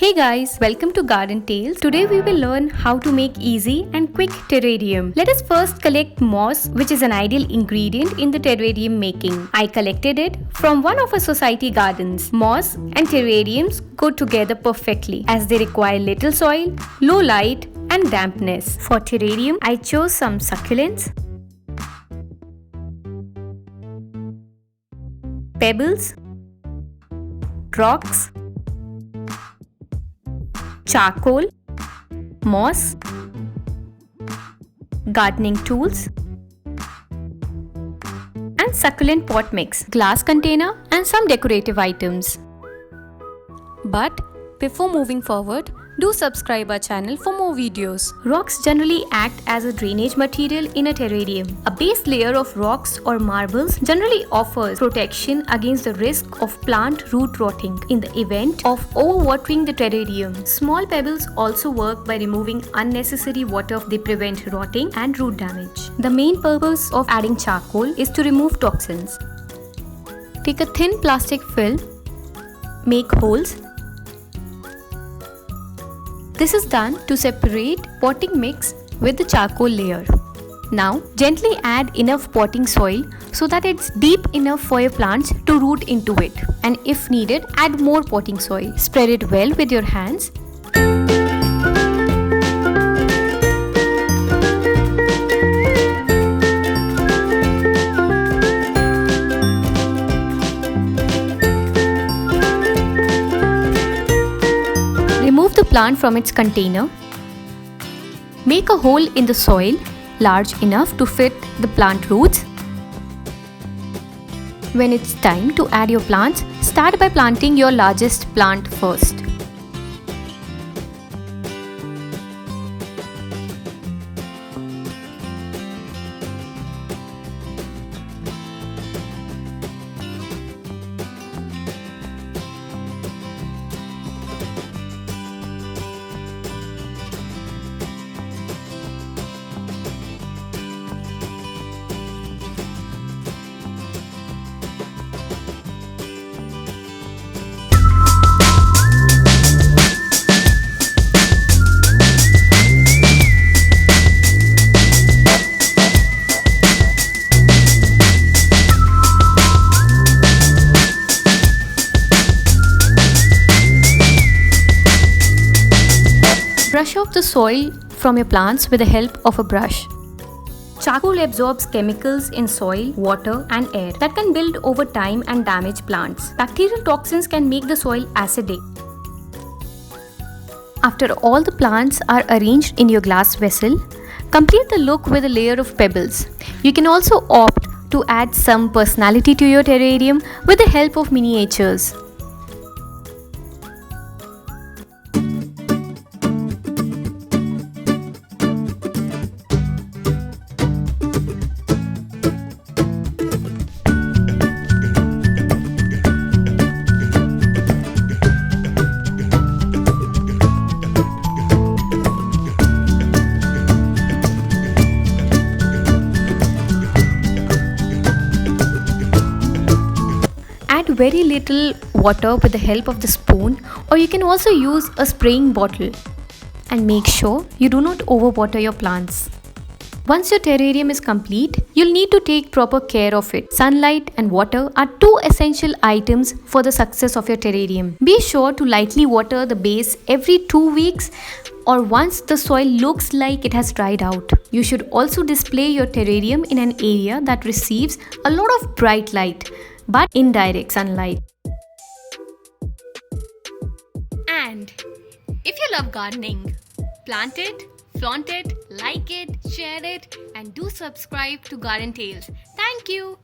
Hey guys, welcome to Garden Tales. Today we will learn how to make easy and quick terrarium. Let us first collect moss, which is an ideal ingredient in the terrarium making. I collected it from one of our society gardens. Moss and terrariums go together perfectly as they require little soil, low light and dampness. For terrarium, I chose some succulents, pebbles, rocks, charcoal, moss, gardening tools, and succulent pot mix, glass container and some decorative items. But before moving forward, do subscribe our channel for more videos. Rocks generally act as a drainage material in a terrarium. A base layer of rocks or marbles generally offers protection against the risk of plant root rotting in the event of overwatering the terrarium. Small pebbles also work by removing unnecessary water. They prevent rotting and root damage. The main purpose of adding charcoal is to remove toxins. Take a thin plastic film, make holes. This is done to separate potting mix with the charcoal layer. Now, gently add enough potting soil so that it's deep enough for your plants to root into it. And if needed, add more potting soil. Spread it well with your hands. Remove the plant from its container. Make a hole in the soil large enough to fit the plant roots. When it's time to add your plants, start by planting your largest plant first. Brush off the soil from your plants with the help of a brush. Charcoal absorbs chemicals in soil, water and air that can build over time and damage plants. Bacterial toxins can make the soil acidic. After all the plants are arranged in your glass vessel, complete the look with a layer of pebbles. You can also opt to add some personality to your terrarium with the help of miniatures. Add very little water with the help of the spoon, or you can also use a spraying bottle. And make sure you do not overwater your plants. Once your terrarium is complete, you'll need to take proper care of it. Sunlight and water are two essential items for the success of your terrarium. Be sure to lightly water the base every 2 weeks or once the soil looks like it has dried out. You should also display your terrarium in an area that receives a lot of bright light but indirect sunlight. And if you love gardening, plant it, flaunt it, like it, share it, and do subscribe to Garden Tales. Thank you.